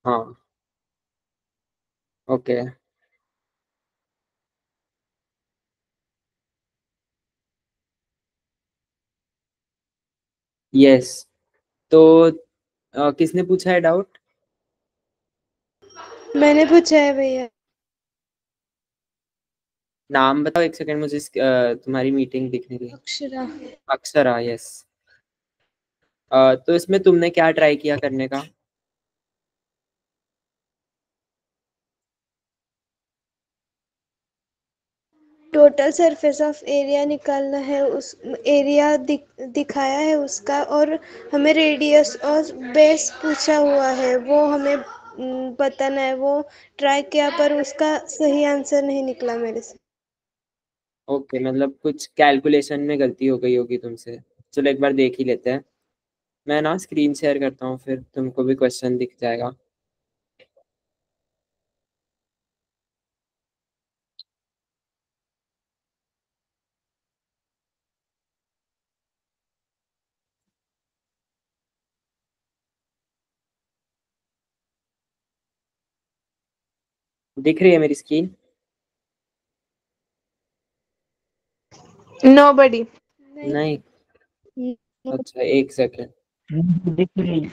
हाँ okay. Yes. तो किसने पूछा है डाउट? मैंने पूछा है भैया। नाम बताओ एक सेकंड मुझे तुम्हारी मीटिंग दिखने की। अक्षरा। अक्षरा, यस। तो इसमें तुमने क्या ट्राई किया करने का? टोटल सरफेस ऑफ एरिया निकालना है, उस एरिया दिखाया है उसका, और हमें रेडियस और बेस पूछा हुआ है, वो हमें बताना है। वो ट्राई किया पर उसका सही आंसर नहीं निकला मेरे से। ओके, मतलब कुछ कैलकुलेशन में गलती हो गई होगी तुमसे। चलो एक बार देख ही लेते हैं। मैं ना स्क्रीन शेयर करता हूँ, फिर तुमको भी क्वेश्चन दिख जाएगा। दिख रही है मेरी स्क्रीन? नो बडी। नहीं? नहीं। अच्छा एक सेकंड। दिख रही।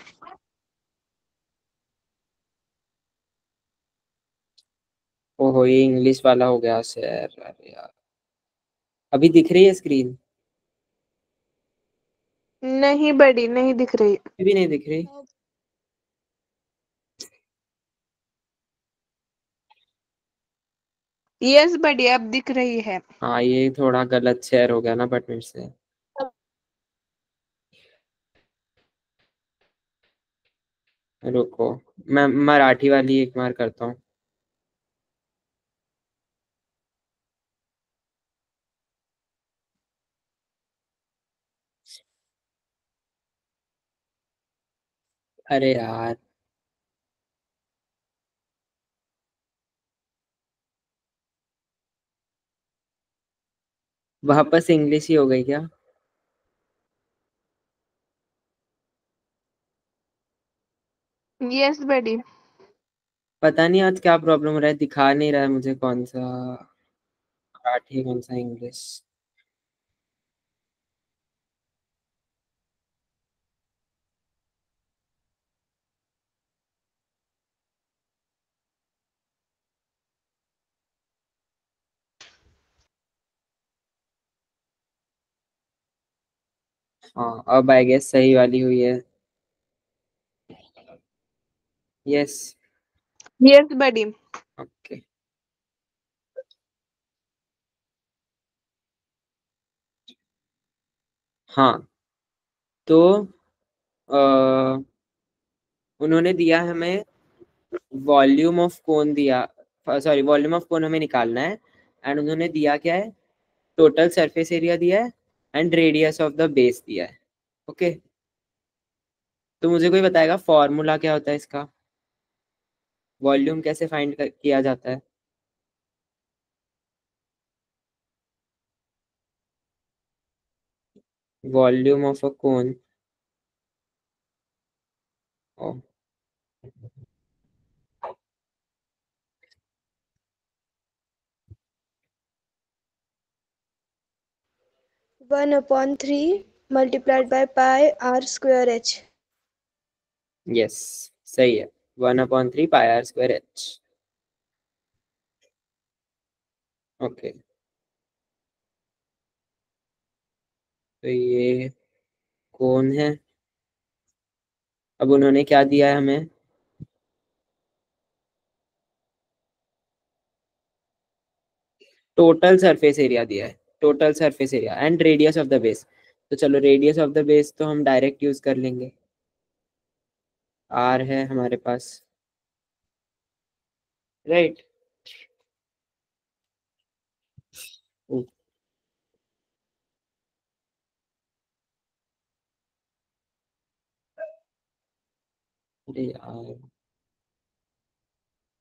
ओहो, ये इंग्लिश वाला हो गया शेयर, अरे यार। अभी दिख रही है स्क्रीन? नहीं बडी, नहीं दिख रही। अभी भी नहीं दिख रही? यस बडी, अब दिख रही है। हाँ, ये थोड़ा गलत शेयर हो गया ना बट मेरे से। रुको, मैं मराठी वाली एक बार करता हूँ। अरे यार, वापस इंग्लिश ही हो गई क्या? यस बडी। पता नहीं आज क्या प्रॉब्लम हो रहा है, दिखा नहीं रहा है मुझे कौन सा मराठी कौन सा इंग्लिश। हाँ, अब आई गेस सही वाली हुई है। यस। यस बडी। ओके। हाँ, तो उन्होंने दिया हमें वॉल्यूम ऑफ कोन दिया। सॉरी, वॉल्यूम ऑफ कोन हमें निकालना है। एंड उन्होंने दिया क्या है? टोटल सरफेस एरिया दिया है and radius of the base दिया है। ओके। तो मुझे कोई बताएगा फॉर्मूला क्या होता है इसका? वॉल्यूम कैसे फाइंड किया जाता है? Volume of a cone. Oh, 1/3 multiplied by pi are square h. Yes, सही है। 1/3 πr²h। ओके, तो ये कोन है। अब उन्होंने क्या दिया है हमें? टोटल सरफेस एरिया दिया है। Total surface area and radius of the base. तो चलो, रेडियस ऑफ द बेस तो हम डायरेक्ट यूज कर लेंगे। आर है हमारे पास, right?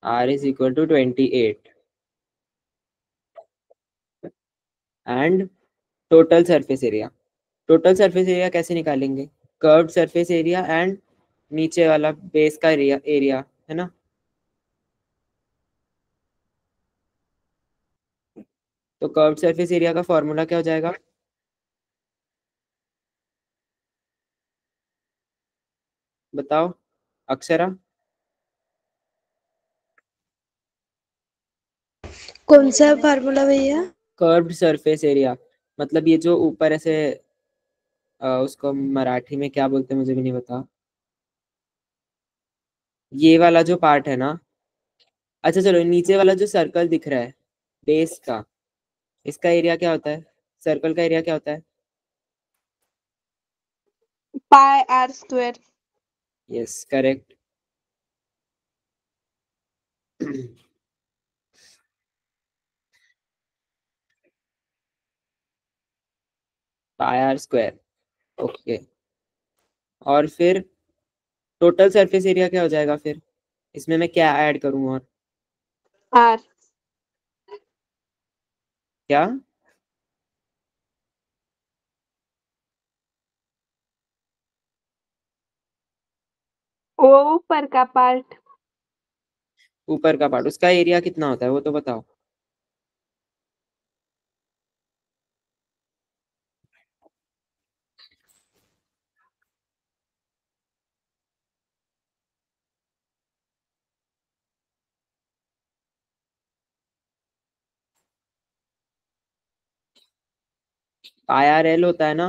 R is equal to 28 and total surface area. Total surface area कैसे निकालेंगे? कर्व्ड सरफेस एरिया एंड नीचे वाला बेस का एरिया एरिया है ना। तो कर्व सरफेस एरिया का फॉर्मूला क्या हो जाएगा? बताओ अक्षरा। कौन सा फार्मूला भैया? कर्व्ड सरफेस एरिया, मतलब ये जो ऊपर ऐसे उसको मराठी में क्या बोलते हैं मुझे भी नहीं पता। ये वाला जो पार्ट है ना, अच्छा चलो नीचे वाला जो सर्कल दिख रहा है बेस का, इसका एरिया क्या होता है? सर्कल का एरिया क्या होता है? Pi are square. Yes correct. Pi are square. Okay. और फिर टोटल सरफेस एरिया क्या हो जाएगा फिर? इसमें मैं क्या ऐड करूँ और आर। क्या? वो ऊपर का पार्ट। ऊपर का पार्ट, उसका एरिया कितना होता है वो तो बताओ। पाई आर एल होता है ना।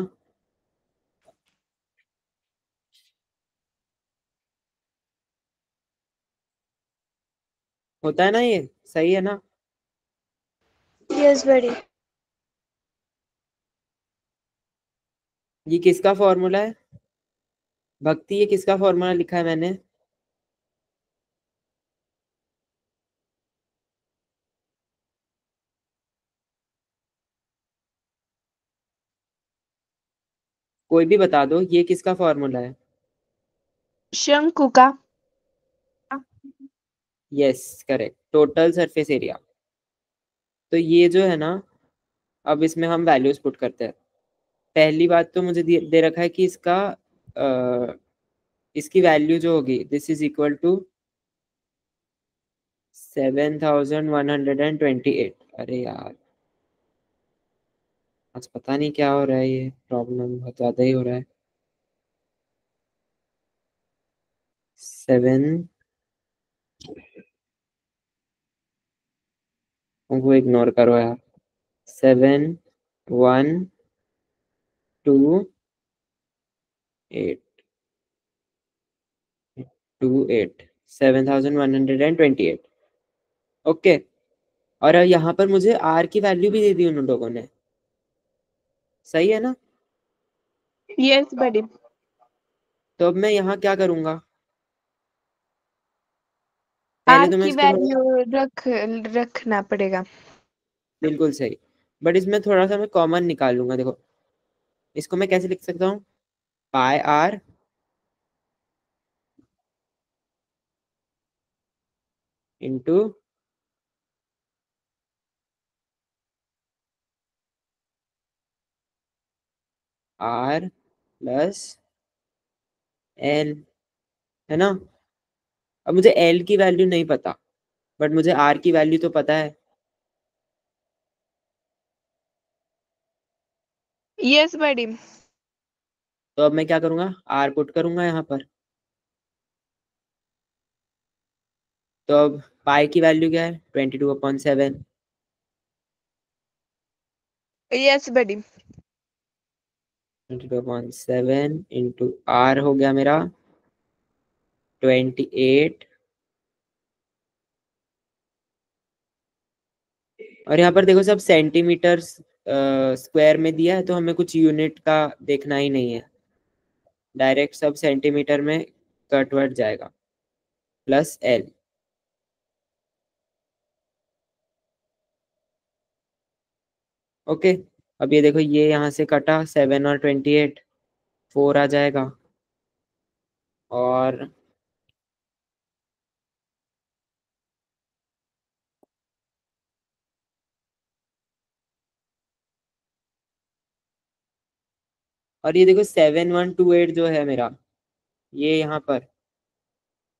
होता है ना, ये सही है ना। Yes buddy. ये किसका फॉर्मूला है भक्ति? ये किसका फॉर्मूला लिखा है मैंने? कोई भी बता दो, ये किसका फॉर्मूला है? शंकु का। Yes correct, total surface area. तो ये जो है ना, अब इसमें हम वैल्यूज पुट करते हैं। पहली बात तो मुझे दे रखा है कि इसकी वैल्यू जो होगी दिस इज इक्वल टू 7128। अरे यार, आज पता नहीं क्या हो रहा है, ये प्रॉब्लम बहुत ज्यादा ही हो रहा है। 7, वो इग्नोर करो यार। 7128, 7128। ओके। और यहाँ पर मुझे आर की वैल्यू भी दे दी उन लोगों ने, सही है ना। Yes buddy. तो अब मैं यहाँ क्या करूँगा? पहले आर तो मैं की इसको थोड़ा, वैल्यू रखना पड़ेगा। बिल्कुल सही, बट इसमें थोड़ा सा मैं कॉमन निकालूंगा। देखो इसको मैं कैसे लिख सकता हूँ? Pi R into R plus L, है ना। अब मुझे एल की वैल्यू नहीं पता, बट मुझे आर की वैल्यू तो पता है। Yes buddy. तो अब मैं क्या करूंगा? आर पुट करूंगा यहाँ पर। तो अब पाई की वैल्यू क्या है? 22/7। यस बड़ी। 22/7 इंटू आर हो गया मेरा 28। और यहाँ पर देखो सब सेंटीमीटर स्क्वायर में दिया है, तो हमें कुछ यूनिट का देखना ही नहीं है, डायरेक्ट सब सेंटीमीटर में कन्वर्ट जाएगा। Plus L. ओके। अब ये देखो, ये यहाँ से कटा 7 और 28, 4 आ जाएगा। और ये देखो 7128 जो है मेरा, ये यहाँ पर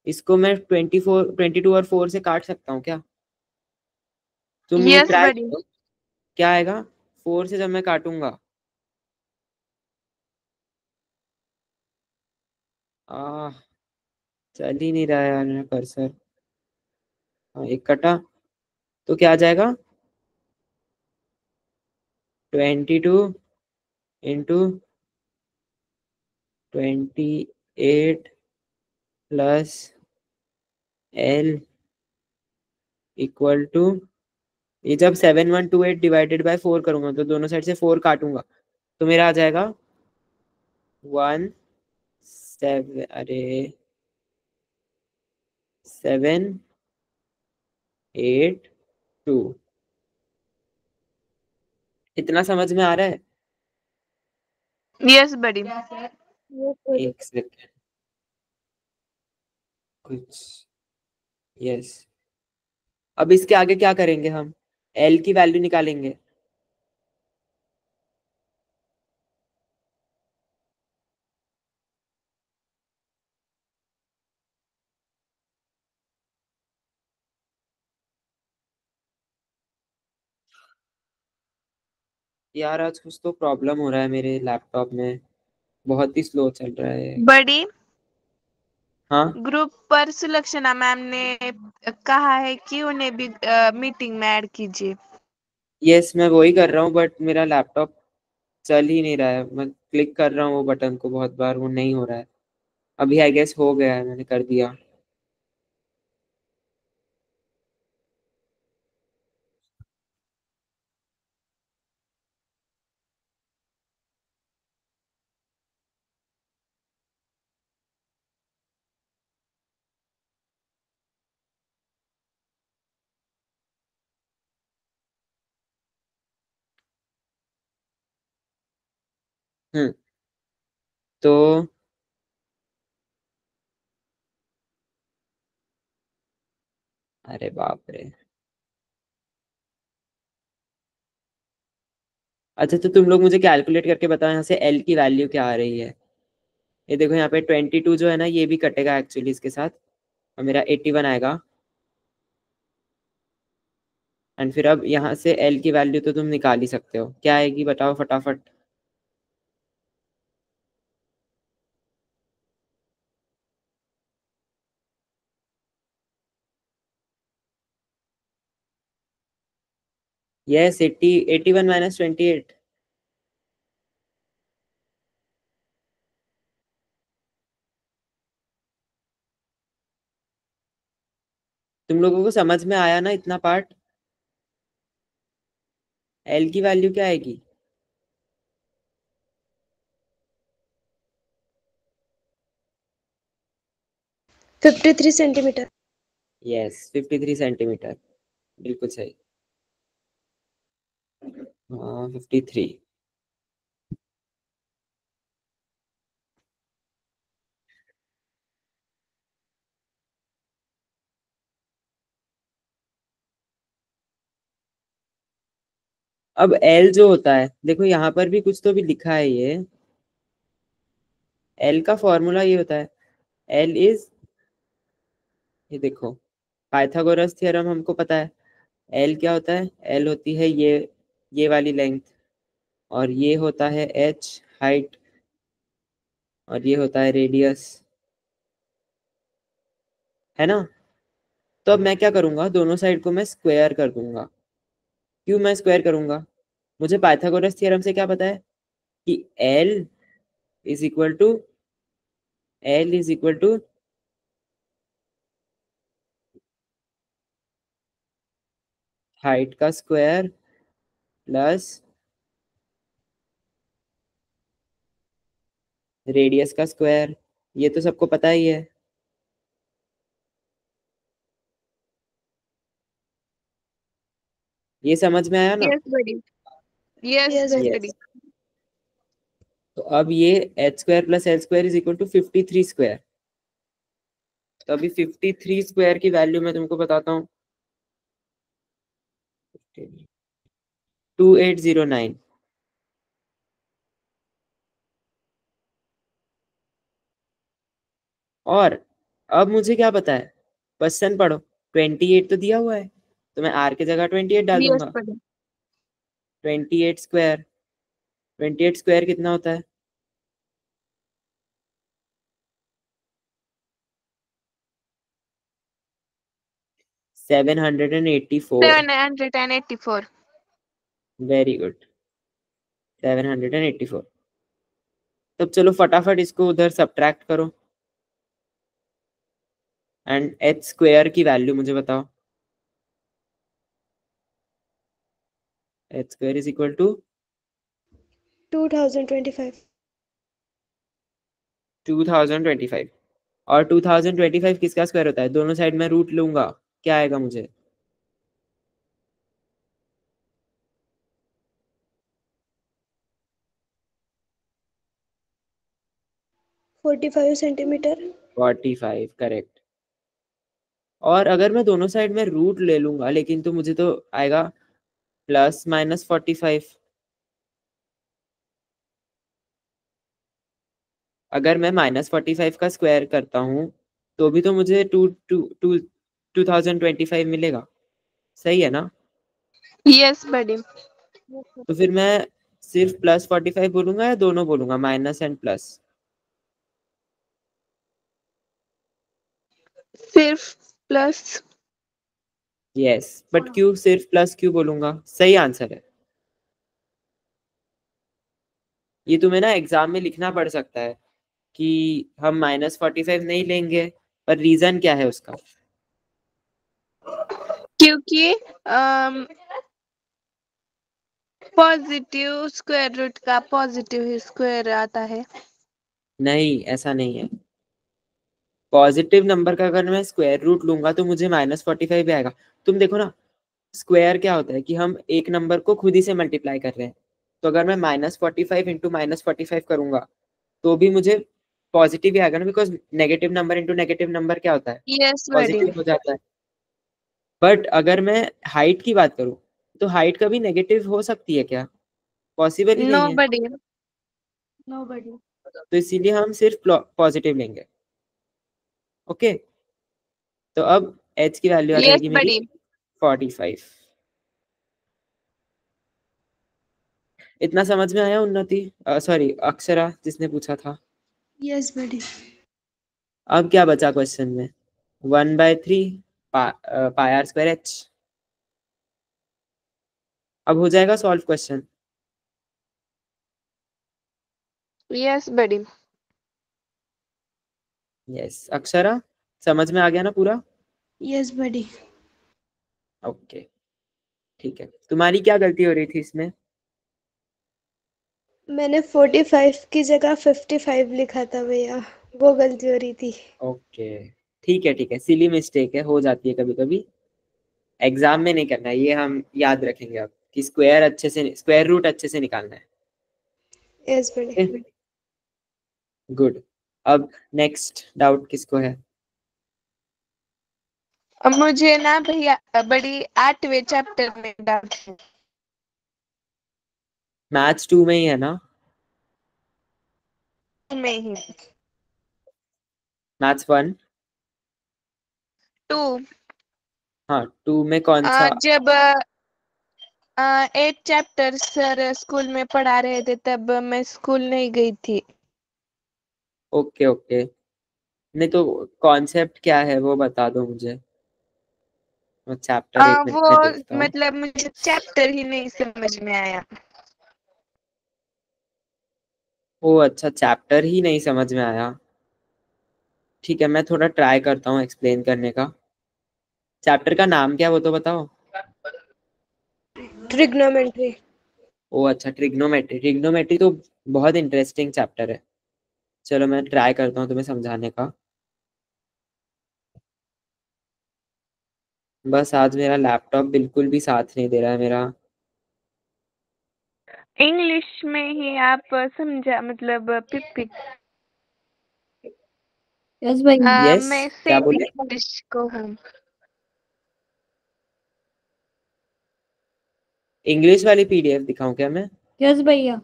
इसको मैं 22 और 4 से काट सकता हूँ क्या? तुम ये यस ट्राई बडी। करो, क्या आएगा 4 से जब मैं काटूंगा। आ चल ही नहीं रहा है यार मेरा कर्सर। हाँ, एक कटा तो क्या आ जाएगा 22 × 28 प्लस L इक्वल टू, ये जब 7128 डिवाइडेड बाय 4 करूंगा तो दोनों साइड से 4 काटूंगा तो मेरा आ जाएगा 17, अरे 782। इतना समझ में आ रहा है? यस बडी। Yes, buddy. एक सेकंड कुछ, यस। अब इसके आगे क्या करेंगे हम? एल की वैल्यू निकालेंगे। यार आज कुछ तो प्रॉब्लम हो रहा है मेरे लैपटॉप में, बहुत ही स्लो चल रहा है। बडी, हाँ ग्रुप पर सुलक्षणा मैम ने कहा है कि उन्हें भी मीटिंग में ऐड कीजिए। यस मैं वही कर रहा हूँ बट मेरा लैपटॉप चल ही नहीं रहा है। मैं क्लिक कर रहा हूँ वो बटन को बहुत बार, वो नहीं हो रहा है। अभी आई गेस हो गया है, मैंने कर दिया। हम्म तो अरे बाप रे। अच्छा तो तुम लोग मुझे कैलकुलेट करके बताओ यहाँ से एल की वैल्यू क्या आ रही है। ये देखो यहाँ पे 22 जो है ना ये भी कटेगा एक्चुअली इसके साथ, और मेरा 81 आएगा। एंड फिर अब यहाँ से एल की वैल्यू तो तुम निकाल ही सकते हो, क्या आएगी बताओ फटाफट। Yes 81 minus 28। तुम लोगों को समझ में आया ना इतना पार्ट? एल की वैल्यू क्या आएगी? 53 सेंटीमीटर। यस 53 सेंटीमीटर, बिल्कुल सही। हाँ 53। अब एल जो होता है देखो यहाँ पर भी कुछ तो भी लिखा है ये। एल का फॉर्मूला ये होता है, एल इज, ये देखो पाइथागोरस थ्योरम हमको पता है। एल क्या होता है? एल होती है ये वाली लेंथ, और ये होता है एच हाइट, और ये होता है रेडियस, है ना? तो अब मैं क्या करूंगा, दोनों साइड को मैं स्क्वायर कर दूंगा। क्यों मैं स्क्वायर करूंगा? मुझे पाइथागोरस थ्योरम से क्या पता है कि is equal to L is equal to height का स्क्वायर प्लस रेडियस का स्क्वायर। ये तो सबको पता ही है। ये समझ में आया ना? Yes buddy. Yes Yes, buddy. Buddy. Yes. तो अब ये H square plus L square is equal to 53 square. तो अभी 53 स्क्वायर की वैल्यू मैं तुमको बताता हूँ, 2809। और अब मुझे क्या पता है, क्वेश्चन पढ़ो। 28 तो दिया हुआ है, तो मैं r की जगह 28 डाल यस दूंगा। बड़ी। 28 स्क्वायर, 28 स्क्वायर कितना होता है? 784। 784। Very good, 784। तब चलो फटाफट इसको उधर सब्ट्रैक्ट करो एंड h स्क्वायर की वैल्यू मुझे बताओ। h square is equal to 2025। 2025। और 2025 किसका स्क्वायर होता है? दोनों साइड में रूट लूंगा, क्या आएगा मुझे? 45 सेंटीमीटर। 45, करेक्ट। और अगर मैं दोनों साइड में रूट ले लूंगा, लेकिन तो मुझे तो आएगा +-45। अगर मैं -45 का स्क्वायर करता हूँ तो भी तो मुझे 2025 मिलेगा, सही है ना? Yes buddy. तो फिर मैं सिर्फ +45 बोलूंगा या दोनों बोलूंगा, माइनस एंड प्लस? सिर्फ प्लस। यस, बट क्यों सिर्फ प्लस क्यों बोलूंगा? सही आंसर है। ये तुम्हें ना एग्जाम में लिखना पड़ सकता है कि हम -45 नहीं लेंगे, पर रीजन क्या है उसका? क्योंकि पॉजिटिव स्क्वायर रूट का पॉजिटिव ही स्क्वायर आता है। नहीं, ऐसा नहीं है। पॉजिटिव नंबर का अगर मैं स्क्वायर रूट लूंगा तो मुझे -45 भी आएगा। तुम देखो ना, स्क्वायर क्या होता है कि हम एक नंबर को खुद ही से मल्टीप्लाई कर रहे हैं। तो अगर मैं -45 इंटू -45 करूंगा तो भी मुझे पॉजिटिव ही आएगा ना, because negative number into negative number क्या होता है? यस बड़ी। पॉजिटिव हो जाता है। बट अगर मैं हाइट की बात करूं तो हाइट कभी नेगेटिव हो सकती है क्या? पॉसिबल ही नो नहीं है। बड़ी। नो बड़ी। तो इसीलिए हम सिर्फ पॉजिटिव लेंगे। ओके, तो अब h की वैल्यू आ यस जाएगी मेरी बड़ी। 45। इतना समझ में आया उन्नति, सॉरी अक्षरा जिसने पूछा था? यस बड़ी। अब क्या बचा क्वेश्चन में? 1/3 पाई आर स्क्वायर h। अब हो जाएगा सॉल्व क्वेश्चन। यस बड़ी। यस अक्षरा, समझ में आ गया ना पूरा? यस बड़ी। ओके, ठीक है। तुम्हारी क्या गलती हो रही थी इसमें? मैंने 45 की जगह 55 लिखा था भैया, वो गलती हो रही थी। ओके, ठीक है ठीक है, सिली मिस्टेक है, हो जाती है कभी कभी। एग्जाम में नहीं करना है ये, हम याद रखेंगे अब कि स्क्वायर अच्छे से, स्क्वायर रूट अच्छे से निकालना यस बड़ी। है। गुड। अब नेक्स्ट डाउट किसको है? मुझे ना भैया बड़ी 8वें चैप्टर में डाउट है। मैथ्स 2 में ही है ना? में ही। मैथ्स 1? 2। हाँ, 2 में कौन सा? जब 8 चैप्टर सर स्कूल में पढ़ा रहे थे तब मैं स्कूल नहीं गई थी। ओके ओके, नहीं तो कॉन्सेप्ट क्या है वो बता दो मुझे, मैं चैप्टर एक वो मिनट में देखता हूँ। मतलब मुझे चैप्टर ही नहीं समझ में आया। ओ अच्छा, चैप्टर ही नहीं समझ में आया। ठीक है, मैं थोड़ा ट्राई करता हूँ एक्सप्लेन करने का। चैप्टर का नाम क्या है वो तो बताओ। ट्रिग्नोमेट्री। ओ अच्छा, ट्रिग्नोमेट्री। ट्रिग्नोमेट्री तो बहुत इंटरेस्टिंग चैप्टर है। चलो मैं ट्राई करता हूँ तुम्हें समझाने का। बस आज मेरा लैपटॉप बिल्कुल भी साथ नहीं दे रहा है मेरा। इंग्लिश में ही आप समझा मतलब पिपी। यस भाई। यस, मैं क्या सेमी बोले? इंग्लिश को हूँ। इंग्लिश वाली पीडीएफ दिखाऊं क्या मैं? यस भैया।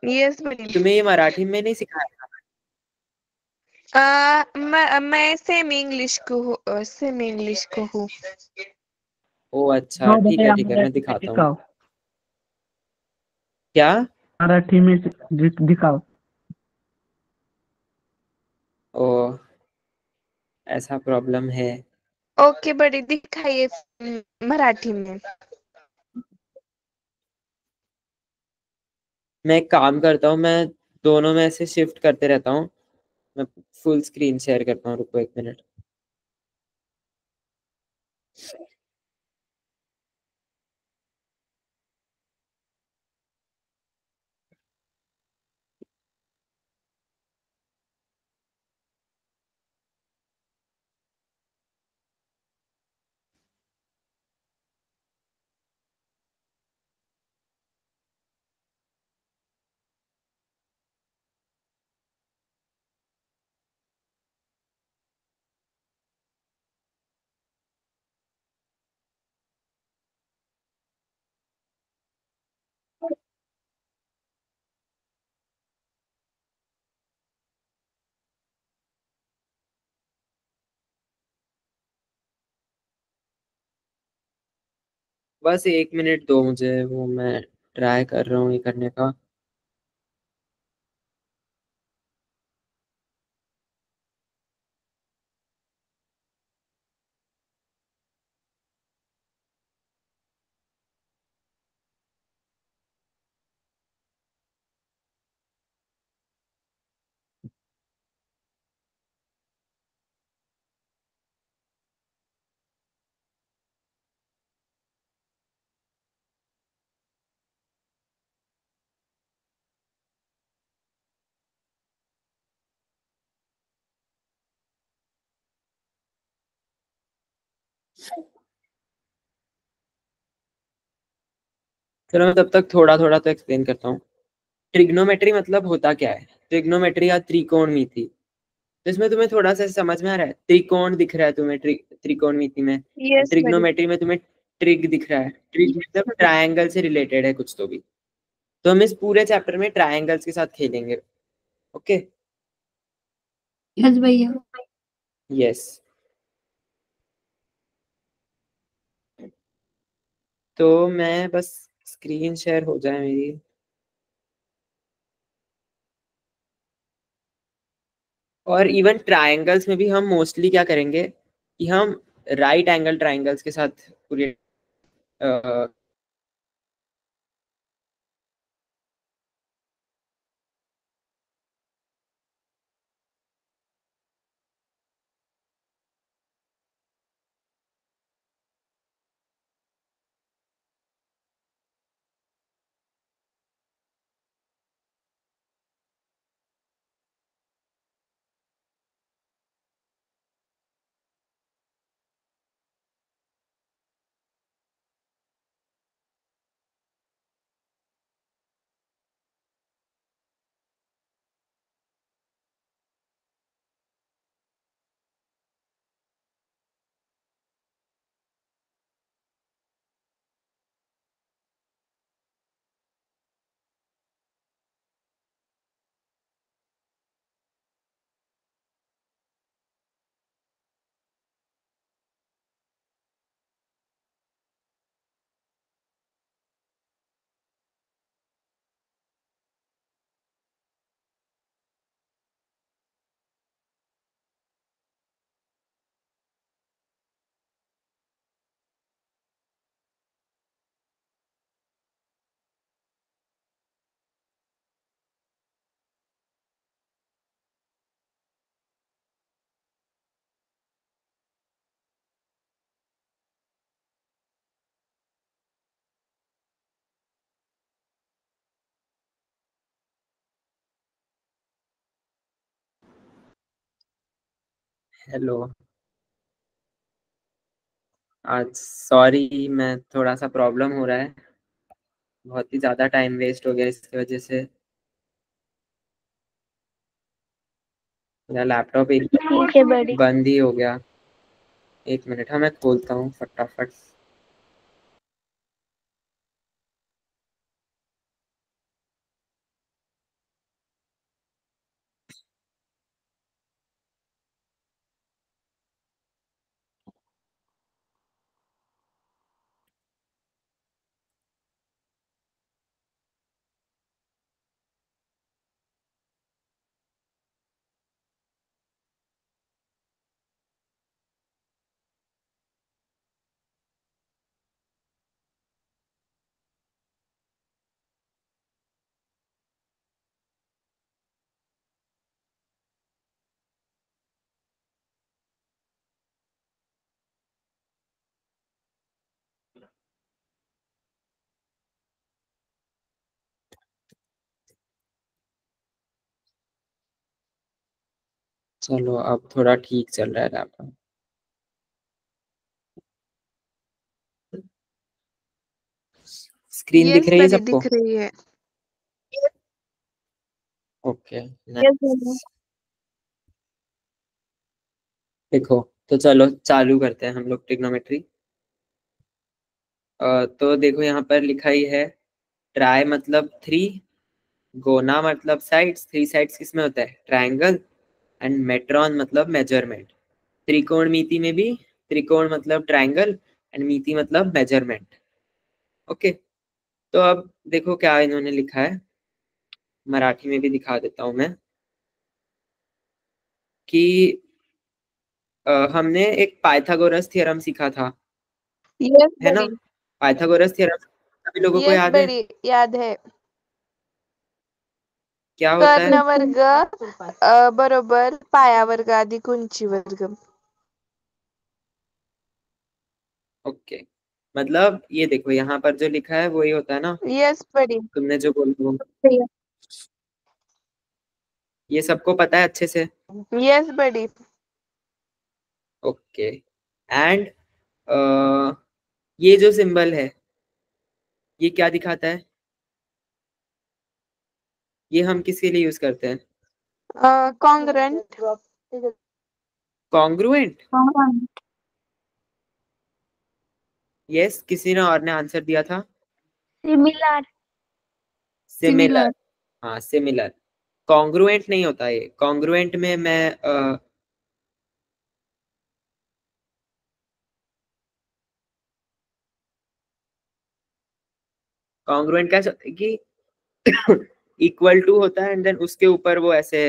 यस बड़ी। तुम्हें ये मराठी में नहीं सिखाया? मैं सेमी इंग्लिश को हूँ। ओ अच्छा, दिखाओ ठीक बेटा है यहाँ ठीक है, मैं मराठी में दिखाता हूँ। दिखाओ। क्या? मराठी में दिखाओ। ओ, ऐसा प्रॉब्लम है। ओके बड़ी दिखाइए मराठी में। मैं एक काम करता हूँ, मैं दोनों में से शिफ्ट करते रहता हूँ। मैं फुल स्क्रीन शेयर करता हूँ, रुको 1 मिनट। बस 1 मिनट दो मुझे, वो मैं ट्राई कर रहा हूँ ये करने का। चलो मैं तब तक थोड़ा थोड़ा तो एक्सप्लेन करता हूँ। ट्रिग्नोमेट्री मतलब होता क्या है? ट्रिग्नोमेट्री या त्रिकोणमिति, तो इसमें तुम्हें थोड़ा सा समझ में आ रहा है? त्रिकोण दिख रहा है तुम्हें त्रिकोणमिति में। यस बड़ी। ट्रिग्नोमेट्री में तुम्हें ट्रिग दिख रहा है। ट्रिग मतलब ट्रायंगल से रिलेटेड है कुछ तो भी। तो हम इस पूरे चैप्टर में ट्रायंगल्स के साथ खेलेंगे। ओके। यस भैया। यस। तो मैं बस स्क्रीन शेयर हो जाए मेरी। और इवन ट्रायंगल्स में भी हम मोस्टली क्या करेंगे कि हम राइट एंगल ट्रायंगल्स के साथ पूरे हेलो। आज सॉरी, मैं थोड़ा सा प्रॉब्लम हो रहा है, बहुत ही ज़्यादा टाइम वेस्ट हो गया इसकी वजह से। मेरा लैपटॉप एक ठीक है बड़ी। बंद ही हो गया। 1 मिनट, हाँ मैं खोलता हूँ फटाफट। चलो अब थोड़ा ठीक चल रहा है लैपटॉप। स्क्रीन दिख यस रही है बड़ी सबको? दिख रही है। ओके यस भैया। देखो, तो चलो चालू करते हैं हम लोग ट्रिग्नोमेट्री। तो देखो यहाँ पर लिखा ही है, ट्राई मतलब 3, गोना मतलब साइड्स, 3 साइड्स किसमें होता है? ट्रायंगल। एंड मेट्रॉन मतलब मेजरमेंट। त्रिकोणमिति में भी त्रिकोण मतलब ट्रायंगल एंड मिति मतलब मेजरमेंट। ओके, तो अब देखो क्या इन्होंने लिखा है, मराठी में भी दिखा देता हूं मैं कि हमने एक पाइथागोरस थ्योरम सीखा था, यस है ना? बड़ी। पाइथागोरस थ्योरम सभी लोगों को यस याद है? बड़ी याद है। क्या होता है? कर्ण वर्ग बरोबर पाया वर्ग अधिक उंची वर्ग। ओके, मतलब ये देखो यहाँ पर जो लिखा है वही होता है ना, यस बड़ी। तुमने जो बोला वो। भैया। ये सबको पता है अच्छे से? यस बड़ी। ओके, एंड ये जो सिंबल है ये क्या दिखाता है? ये हम किसके लिए यूज करते हैं? कॉन्ग्रुएंट। कॉन्ग्रुएंट। हाँ। यस, किसी ने और ने आंसर दिया था। सिमिलर। सिमिलर। हाँ सिमिलर। कॉन्ग्रुएंट नहीं होता ये। कॉन्ग्रुएंट में मैं कॉन्ग्रुएंट क्या कि इक्वल टू होता है एंड देन उसके ऊपर वो ऐसे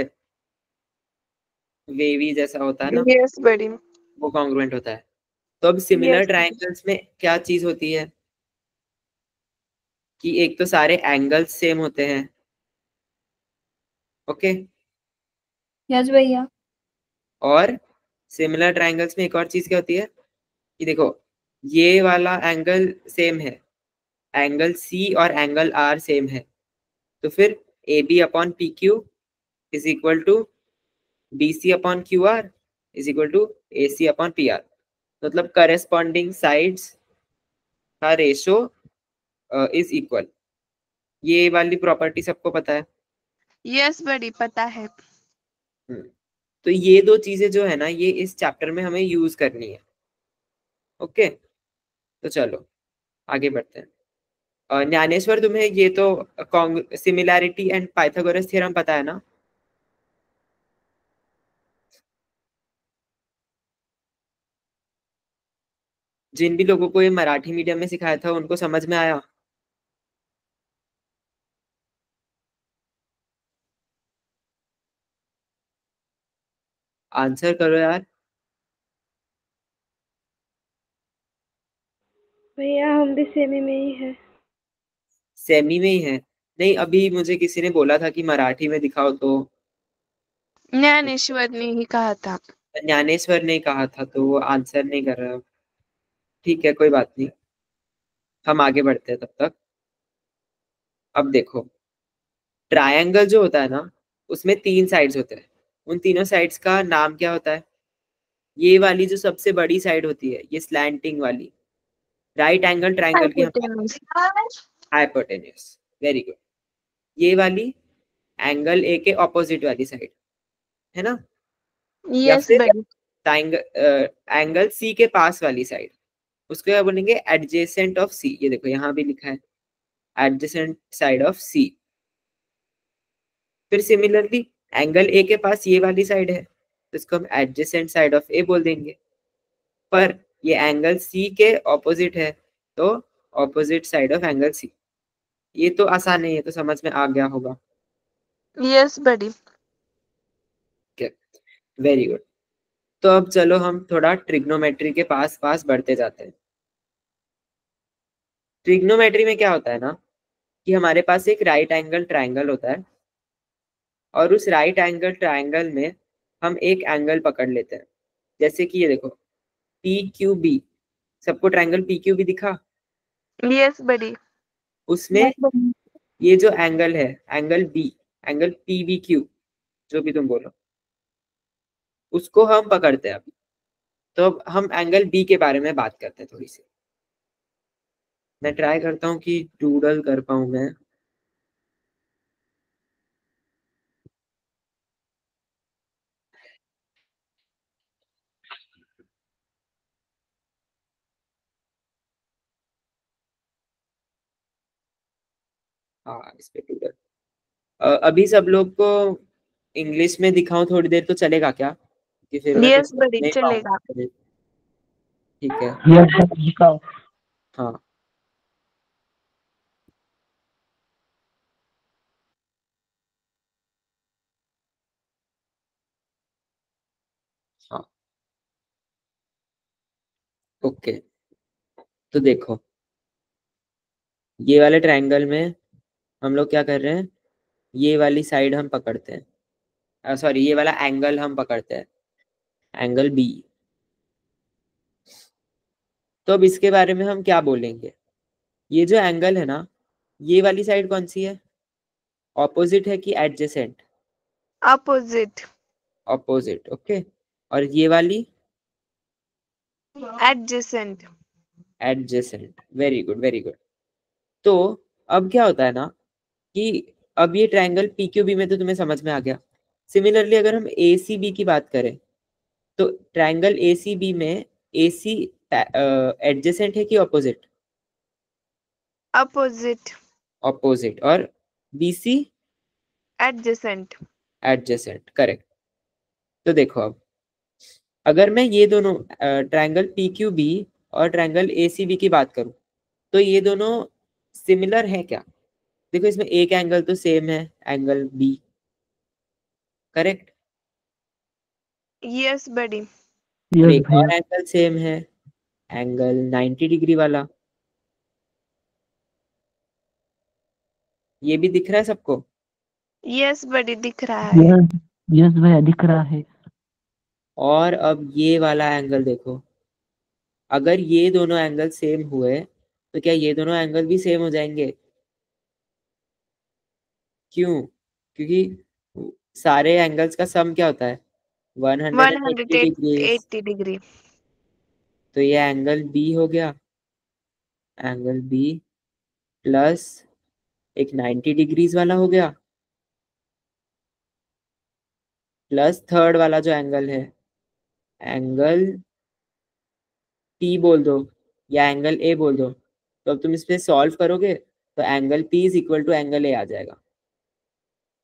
वेवी जैसा होता है ना, यस बड़ी। वो कॉन्ग्रुएंट होता है। तो अब सिमिलर यस। ट्रायंगल्स में क्या चीज होती है कि एक तो सारे एंगल्स सेम होते हैं। ओके, यस भैया। और सिमिलर ट्रायंगल्स में एक और चीज क्या होती है कि देखो, ये वाला एंगल सेम है, एंगल सी और एंगल आर सेम है, तो फिर A B upon P Q is equal to B C upon Q R is equal to A C upon P R. मतलब करेस्पॉन्डिंग साइड्स का रेशो इज इक्वल। ये वाली property सबको पता है? यस बड़ी पता है। हम्म, तो ये दो चीजें जो है ना, ये इस चैप्टर में हमें यूज करनी है। ओके, तो चलो आगे बढ़ते हैं। ज्ञानेश्वर, तुम्हें ये तो सिमिलैरिटी एंड पाइथागोरस थ्योरम पता है ना? जिन भी लोगों को ये मराठी मीडियम में सिखाया था उनको समझ में आया? आंसर करो यार। भैया हम भी सेमी में ही है। सेमी में ही है? नहीं, अभी मुझे किसी ने बोला था कि मराठी में दिखाओ, तो ज्ञानेश्वर ने ही कहा था। ज्ञानेश्वर ने कहा था तो वो आंसर नहीं कर रहा। ठीक है, कोई बात नहीं, हम आगे बढ़ते हैं तब तक। अब देखो, ट्रायंगल जो होता है ना, उसमें 3 साइड्स होते हैं। उन तीनों साइड्स का नाम क्या होता है? ये वाली जो सबसे बड़ी साइड होती है, ये स्लैंटिंग वाली, राइट एंगल ट्रायंगल की हम बात करते हैं, हाइपोटेन्यूस। Very good. ये वाली एंगल ए के ऑपोजिट वाली साइड, है ना? या यस फिर बड़ी। एंगल सी के पास वाली साइड, उसको क्या बोलेंगे? एडजेसेंट ऑफ सी। ये देखो यहाँ भी लिखा है, एडजेसेंट साइड ऑफ सी। फिर सिमिलरली एंगल ए के पास ये वाली साइड है, तो इसको हम एडजेसेंट साइड ऑफ ए बोल देंगे। पर ये एंगल सी के ऑपोजिट है, तो opposite side of angle C. ये तो आसान नहीं है, तो समझ में आ गया होगा। यस बड़ी। Very good. तो अब चलो हम थोड़ा ट्रिग्नोमेट्री के पास पास बढ़ते जाते हैं। ट्रिग्नोमेट्री में क्या होता है ना कि हमारे पास एक राइट एंगल ट्रायंगल होता है, और उस राइट एंगल ट्रायंगल में हम एक एंगल पकड़ लेते हैं। जैसे कि ये देखो, पी क्यू बी, सबको ट्रायंगल पी क्यू बी दिखा? Yes buddy. उसमें ये जो एंगल है, angle B, angle P B Q, जो भी तुम बोलो, उसको हम पकड़ते हैं अभी। तो अब हम एंगल बी के बारे में बात करते हैं थोड़ी सी। मैं ट्राई करता हूँ कि डूडल कर पाऊँ मैं। हाँ, इस पे डूडल। अभी सब लोग को इंग्लिश में दिखाऊं थोड़ी देर तो चलेगा क्या? कि फिर मैं कुछ यस समझ बड़ी नहीं चलेगा। पाऊंगा। ठीक है। यस भाई दिखाओ। हाँ हाँ ओके। तो देखो, ये वाले ट्रायंगल में हम लोग क्या कर रहे हैं, ये वाली साइड हम पकड़ते हैं, सॉरी ये वाला एंगल हम पकड़ते हैं, एंगल बी। तो अब इसके बारे में हम क्या बोलेंगे? ये जो एंगल है ना, ये वाली साइड कौन सी है? ऑपोजिट है कि एडजेसेंट? अपोजिट। Opposite, okay. और ये वाली? Adjacent. Adjacent, very good very good. तो अब क्या होता है ना कि अब ये ट्रायंगल पी क्यू बी में तो तुम्हें समझ में आ गया। सिमिलरली अगर हम ए सी बी की बात करें, तो ट्रायंगल ए सी बी में ए सी एडजेसेंट है कि ऑपोजिट? अपोजिट। ऑपोजिट। और B C? Adjacent. Adjacent, correct. तो देखो, अब अगर मैं ये दोनों ट्रायंगल पी क्यू बी और ट्रायंगल ए सी बी की बात करूं, तो ये दोनों सिमिलर है क्या? देखो, इसमें एक एंगल तो सेम है, angle B, correct. Yes buddy. और यस एक और भैया। एंगल सेम है, एंगल 90 डिग्री वाला। ये भी दिख रहा है सबको? यस बड़ी दिख रहा है। यस यस भैया दिख रहा है। और अब ये वाला एंगल देखो, अगर ये दोनों एंगल सेम हुए तो क्या ये दोनों एंगल भी सेम हो जाएंगे? क्यों? क्योंकि सारे एंगल्स का सम क्या होता है? 180 डिग्रीज। 180 डिग्री। तो ये एंगल बी हो गया, एंगल बी प्लस एक 90 डिग्रीज वाला हो गया, प्लस थर्ड वाला जो एंगल है, एंगल पी बोल दो या एंगल ए बोल दो। तो अब तुम इस पे सॉल्व करोगे तो angle P is equal to angle A आ जाएगा।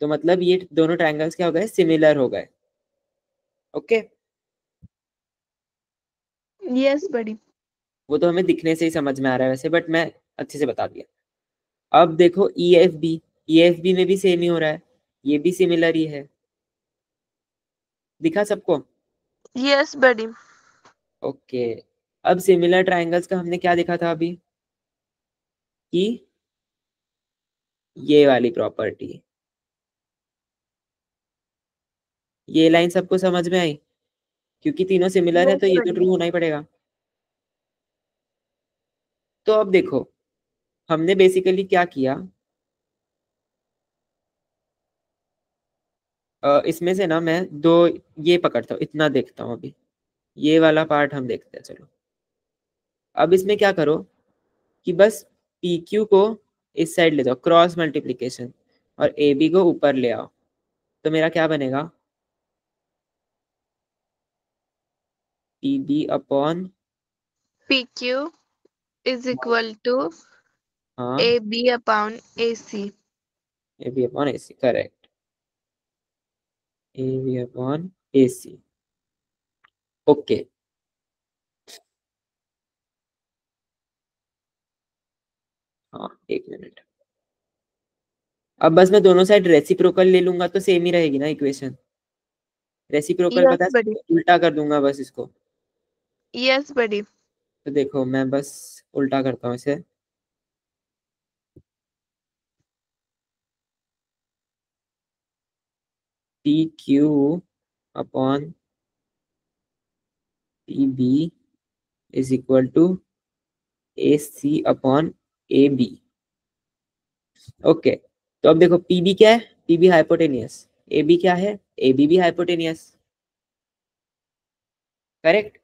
तो मतलब ये दोनों ट्रायंगल्स क्या हो गए? सिमिलर हो गए। ओके। यस बड़ी। वो तो हमें दिखने से ही समझ में आ रहा है वैसे, बट मैं अच्छे से बता दिया। अब देखो E F B, E F B में भी सेम ही हो रहा है, ये भी सिमिलर ही है। दिखा सबको? यस बड़ी। ओके। अब सिमिलर ट्रायंगल्स का हमने क्या देखा था अभी, कि ये वाली प्रॉपर्टी, ये लाइन सबको समझ में आई? क्योंकि तीनों सिमिलर है यस तो ये तो बड़ी। ट्रू होना ही पड़ेगा। तो अब देखो, हमने बेसिकली क्या किया, इसमें से ना मैं दो ये पकड़ता हूँ, इतना देखता हूँ अभी, ये वाला पार्ट हम देखते हैं। चलो, अब इसमें क्या करो कि बस पी क्यू को इस साइड ले जाओ, क्रॉस मल्टीप्लीकेशन, और ए बी को ऊपर ले आओ। तो मेरा क्या बनेगा? P B upon, P Q is equal to हाँ, A B upon A C. A B upon A C, correct. A B upon A C, okay. हाँ, एक मिनट। अब बस मैं दोनों साइड रेसिप्रोकल ले लूंगा तो सेम ही रहेगी ना इक्वेशन? रेसिप्रोकल यस पता है, बड़ी। उल्टा कर दूंगा बस इसको। Yes buddy. तो देखो, मैं बस उल्टा करता हूँ इसे। P Q upon P B is equal to A C upon A B. Okay. तो अब देखो, पी बी क्या है? P B hypotenuse. A B क्या है? ए बी भी हाइपोटेनियस। करेक्ट?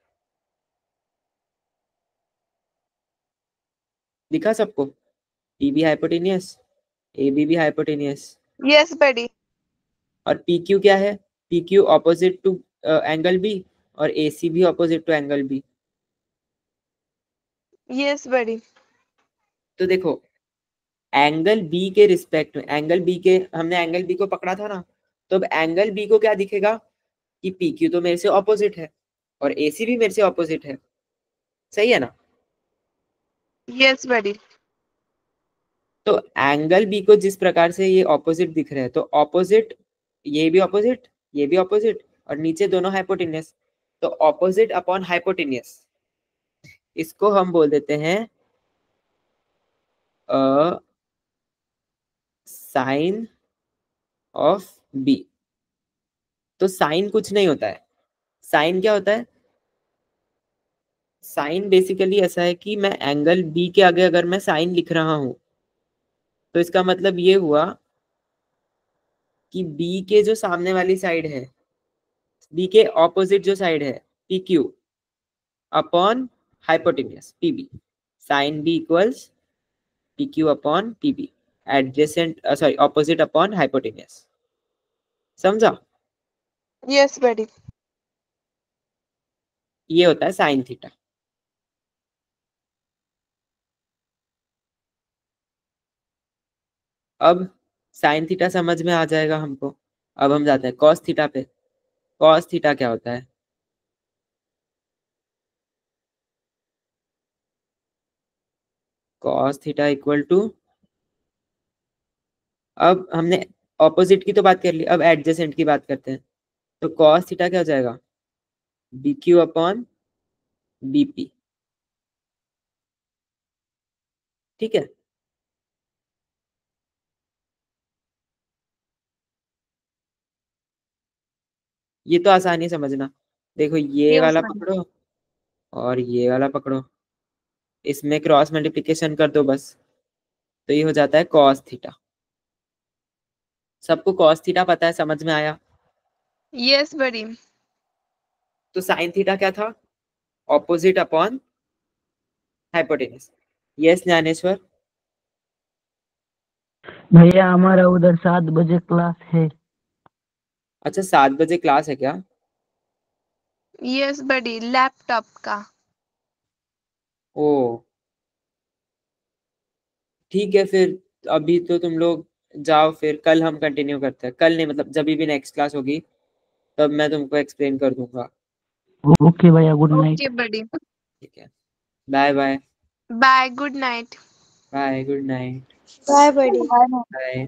दिखा सबको? PB हाइपोटेनियस, AB भी हाइपोटेनियस, यस बड़ी। और PQ क्या है? PQ opposite to angle B और AC भी opposite to angle B। Yes buddy. तो देखो एंगल B के रिस्पेक्ट में, एंगल B के, हमने एंगल B को पकड़ा था ना, तो अब एंगल B को क्या दिखेगा कि PQ तो मेरे से ऑपोजिट है और AC भी मेरे से ऑपोजिट है, सही है ना? Yes buddy. तो एंगल B को जिस प्रकार से ये ऑपोजिट दिख रहे हैं, तो ऑपोजिट, ये भी ऑपोजिट, ये भी ऑपोजिट, और नीचे दोनों हाइपोटेनियस, तो ऑपोजिट अपॉन हाइपोटेनियस, इसको हम बोल देते हैं साइन ऑफ B। तो साइन कुछ नहीं होता है, साइन क्या होता है? साइन बेसिकली ऐसा है कि मैं एंगल B के आगे अगर मैं साइन लिख रहा हूं, तो इसका मतलब ये हुआ कि B के जो सामने वाली साइड है, B के ऑपोजिट जो साइड है, PQ upon hypotenuse PB, sine B equals PQ upon PB, adjacent sorry opposite upon hypotenuse. समझा? Yes buddy. ये होता है साइन थीटा। अब साइन थीटा समझ में आ जाएगा हमको। अब हम जाते हैं कॉस थीटा पे। कॉस थीटा क्या होता है? कॉस थीटा इक्वल टू, अब हमने ऑपोजिट की तो बात कर ली, अब एडजेसेंट की बात करते हैं। तो कॉस थीटा क्या हो जाएगा? BQ upon BP। ठीक है, ये तो आसानी समझना। देखो ये यस वाला बड़ी। पकड़ो और ये वाला पकड़ो, इसमें क्रॉस मल्टीप्लिकेशन कर दो बस, तो ये हो जाता है कॉस थीटा। सबको कॉस थीटा पता है, समझ में आया? Yes buddy. तो साइन थीटा क्या था? Opposite upon hypotenuse. Yes Dnyaneshwar? भैया हमारा उधर 7 बजे क्लास है। अच्छा 7 बजे क्लास है क्या? यस बड़ी, लैपटॉप का। ओ ठीक है फिर, अभी तो तुम लोग जाओ, फिर कल हम कंटिन्यू करते हैं। कल नहीं मतलब जब भी नेक्स्ट क्लास होगी तब मैं तुमको एक्सप्लेन कर दूंगा। ओके भैया, गुड नाइट। Okay buddy. ठीक है, bye bye. Bye, good night. Bye, good night. Bye buddy. Bye.